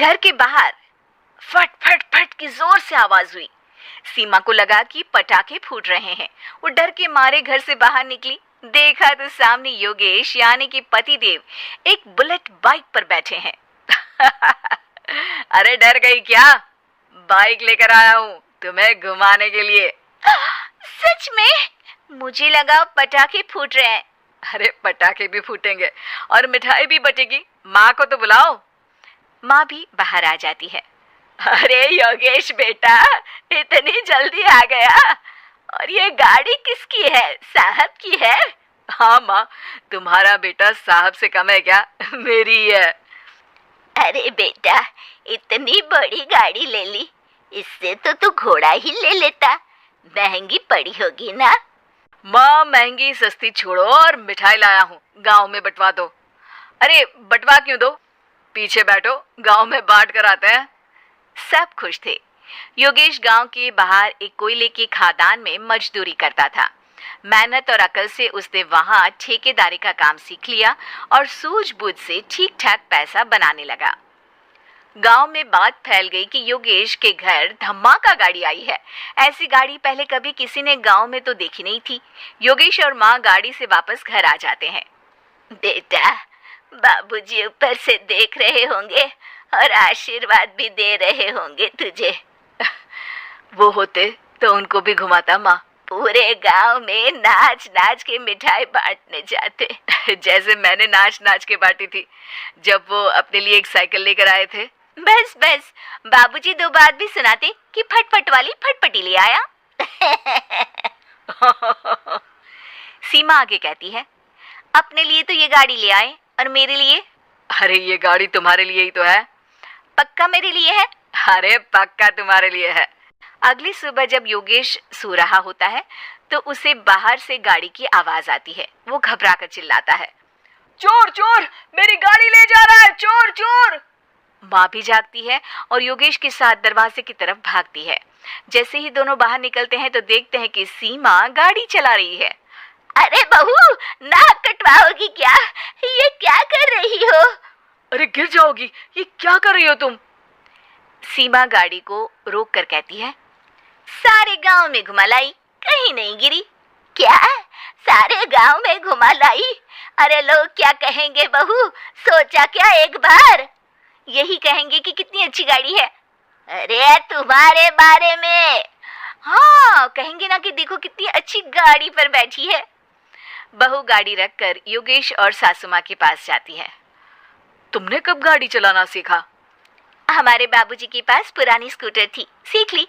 घर के बाहर फट फट फट की जोर से आवाज हुई। सीमा को लगा कि पटाखे फूट रहे हैं। वो डर के मारे घर से बाहर निकली। देखा तो सामने योगेश यानी कि पतिदेव एक बुलेट बाइक पर बैठे हैं। अरे डर गई क्या? बाइक लेकर आया हूँ तुम्हें घुमाने के लिए। सच में? मुझे लगा पटाखे फूट रहे हैं। अरे पटाखे भी फूटेंगे और मिठाई भी बटेगी। माँ को तो बुलाओ। माँ भी बाहर आ जाती है। अरे योगेश बेटा, इतनी जल्दी आ गया? और ये गाड़ी किसकी है? साहब की है? हाँ माँ, तुम्हारा बेटा साहब से कम है क्या? मेरी ही है। अरे बेटा, इतनी बड़ी गाड़ी ले ली, इससे तो तू घोड़ा ही ले लेता। महंगी पड़ी होगी ना? माँ महंगी सस्ती छोड़ो और मिठाई लाया हूँ, गांव में बंटवा दो। अरे बंटवा क्यों दो? पीछे बैठो, गांव में बांट कर आते हैं। सब खुश थे। योगेश गांव के बाहर एक कोयले की खदान में मजदूरी करता था। मेहनत और अकल से उसने वहां ठेकेदारी का काम सीख लिया और सूझबूझ से ठीक ठाक पैसा बनाने लगा। गांव में बात फैल गई कि योगेश के घर धमाका गाड़ी आई है। ऐसी गाड़ी पहले कभी किसी ने गांव में तो देखी नहीं थी। योगेश और माँ गाड़ी से वापस घर आ जाते हैं। बेटा, बाबूजी ऊपर से देख रहे होंगे और आशीर्वाद भी दे रहे होंगे तुझे। वो होते तो उनको भी घुमाता माँ। पूरे गांव में नाच नाच के मिठाई बांटने जाते। जैसे मैंने नाच नाच के बांटी थी जब वो अपने लिए एक साइकिल लेकर आए थे। बस बस, बाबूजी दो बात भी सुनाते कि फटफट वाली फटपटी ले आया। सीमा आगे कहती है, अपने लिए तो ये गाड़ी ले आए और मेरे लिए? अरे ये गाड़ी तुम्हारे लिए ही तो है। पक्का मेरे लिए है? अरे पक्का तुम्हारे लिए है। अगली सुबह जब योगेश सो रहा होता है तो उसे बाहर से गाड़ी की आवाज आती है। वो घबरा कर चिल्लाता है, चोर चोर, मेरी गाड़ी ले जा रहा है, चोर चोर। माँ भी जागती है और योगेश के साथ दरवाजे की तरफ भागती है। जैसे ही दोनों बाहर निकलते हैं तो देखते हैं कि सीमा गाड़ी चला रही है। अरे बहू, नाक कटवाओगी क्या? ये क्या कर रही हो? अरे गिर जाओगी, ये क्या कर रही हो तुम? सीमा गाड़ी को रोक कर कहती है, सारे गांव में घुमा लाई, कहीं नहीं गिरी। क्या? सारे गांव में घुमा लाई? अरे लोग क्या कहेंगे बहू, सोचा क्या एक बार? यही कहेंगे कि कितनी अच्छी गाड़ी है। अरे तुम्हारे बारे में। हाँ, कहेंगे ना कि देखो कितनी अच्छी गाड़ी पर बैठी है। बहू गाड़ी रखकर योगेश और सासू माँ के पास जाती है। तुमने कब गाड़ी चलाना सीखा? हमारे बाबूजी के पास पुरानी स्कूटर थी, सीख ली।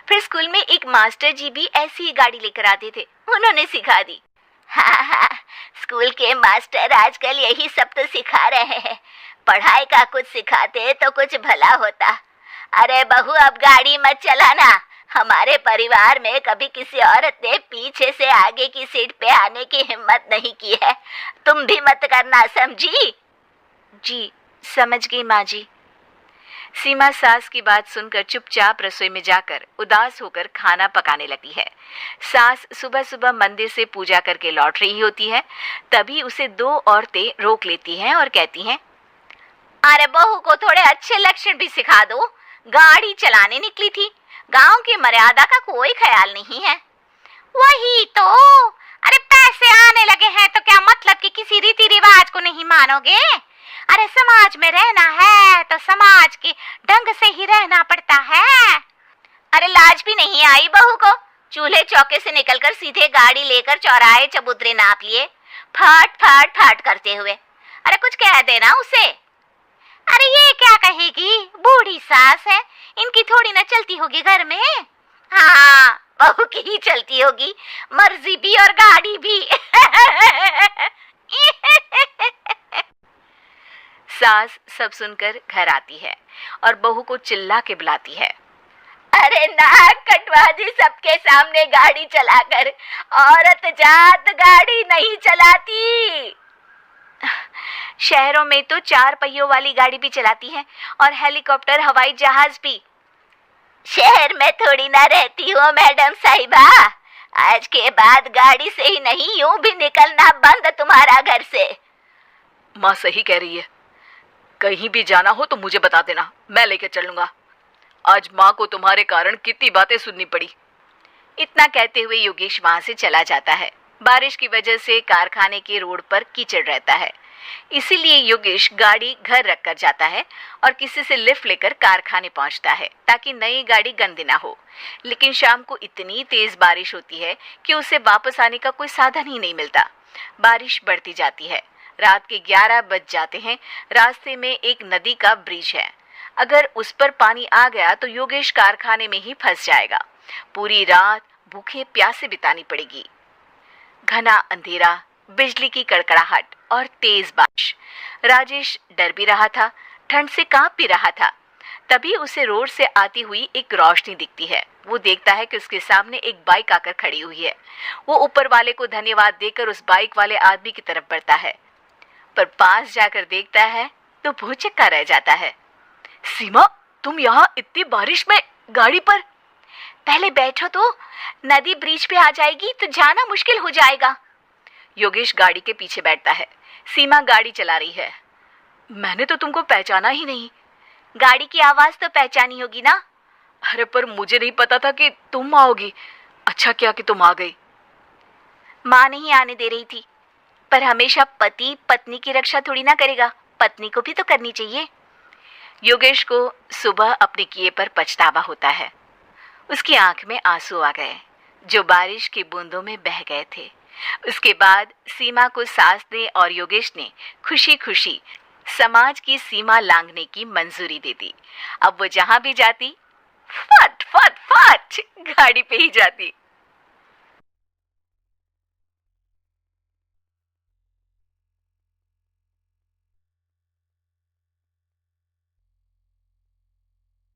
फिर स्कूल में एक मास्टर जी भी ऐसी ही गाड़ी लेकर आते थे, उन्होंने सिखा दी। हाँ हाँ, स्कूल के मास्टर आजकल यही सब तो सिखा रहे हैं। पढ़ाई का कुछ सिखाते तो कुछ भला होता। अरे बहू, अब गाड़ी मत चलाना। हमारे परिवार में कभी किसी औरत ने पीछे से आगे की सीट पे आने की हिम्मत नहीं की है। तुम भी मत करना, समझी? जी समझ गई माँ जी। सीमा सास की बात सुनकर चुपचाप रसोई में जाकर उदास होकर खाना पकाने लगती है। सास सुबह सुबह मंदिर से पूजा करके लौट रही होती है। तभी उसे दो औरतें रोक लेती हैं और कहती हैं, अरे बहू को थोड़े अच्छे लक्षण भी सिखा दो। गाड़ी चलाने निकली थी, गांव की मर्यादा का कोई ख्याल नहीं है। वही तो, अरे पैसे आने लगे हैं तो क्या मतलब कि किसी रीति रिवाज को नहीं मानोगे? अरे समाज में रहना है तो समाज के ढंग से ही रहना पड़ता है। अरे लाज भी नहीं आई बहू को? चूल्हे चौके से निकलकर सीधे गाड़ी लेकर चौराहे चबूतरे नाप लिए, फट फट फट करते हुए। अरे कुछ कह देना उसे। अरे ये क्या कहेगी, बूढ़ी सास है, इनकी थोड़ी ना चलती होगी घर में। हाँ, बहू की ही चलती होगी, मर्जी भी और गाड़ी भी। सास सब सुनकर घर आती है और बहू को चिल्ला के बुलाती है, अरे नाक कटवा दी सबके सामने गाड़ी चलाकर। औरत जात गाड़ी नहीं चलाती। शहरों में तो 4 पहियों वाली गाड़ी भी चलाती है और हेलीकॉप्टर, हवाई जहाज भी। शहर में थोड़ी ना रहती हो मैडम साहिबा। आज के बाद गाड़ी से ही नहीं, यूं भी निकलना बंद तुम्हारा घर से। माँ सही कह रही है, कहीं भी जाना हो तो मुझे बता देना, मैं लेकर चलूंगा। आज माँ को तुम्हारे कारण कितनी बातें सुननी पड़ी। इतना कहते हुए योगेश वहां से चला जाता है। बारिश की वजह से कारखाने के रोड पर कीचड़ रहता है, इसीलिए योगेश गाड़ी घर रख कर जाता है और किसी से लिफ्ट लेकर कारखाने पहुंचता है ताकि नई गाड़ी गंदी ना हो। लेकिन शाम को इतनी तेज बारिश होती है कि उसे वापस आने का कोई साधन ही नहीं मिलता। बारिश बढ़ती जाती है। रात के 11 बज जाते हैं। रास्ते में एक नदी का ब्रिज है। अगर उस पर पानी आ गया तो योगेश कारखाने में ही फंस जाएगा। पूरी रात भूखे प्यासे बितानी पड़ेगी। घना अंधेरा, बिजली की कड़कड़ाहट और तेज बारिश। राजेश डर भी रहा था, ठंड से कांप भी रहा था। तभी उसे रोड से आती हुई एक रोशनी दिखती है। वो देखता है कि उसके सामने एक बाइक आकर खड़ी हुई है। वो ऊपर वाले को धन्यवाद देकर उस बाइक वाले आदमी की तरफ बढ़ता है, पर पास जाकर देखता है तो भौचक्का रह जाता है। सीमा, तुम यहाँ इतनी बारिश में गाड़ी पर? पहले बैठो तो, नदी ब्रिज पे आ जाएगी तो जाना मुश्किल हो जाएगा। योगेश गाड़ी के पीछे बैठता है। सीमा गाड़ी चला रही है। मैंने तो तुमको पहचाना ही नहीं। गाड़ी की आवाज तो पहचानी होगी ना? अरे पर मुझे नहीं पता था कि तुम आओगी। अच्छा किया कि तुम आ गई। माँ नहीं आने दे रही थी, पर हमेशा पति पत्नी की रक्षा थोड़ी ना करेगा, पत्नी को भी तो करनी चाहिए। योगेश को सुबह अपने किए पर पछतावा होता है। उसकी आंख में आंसू आ गए जो बारिश की बूंदों में बह गए थे। उसके बाद सीमा को सास ने और योगेश ने खुशी खुशी समाज की सीमा लांघने की मंजूरी दे दी। अब वो जहां भी जाती फट फट फट गाड़ी पे ही जाती।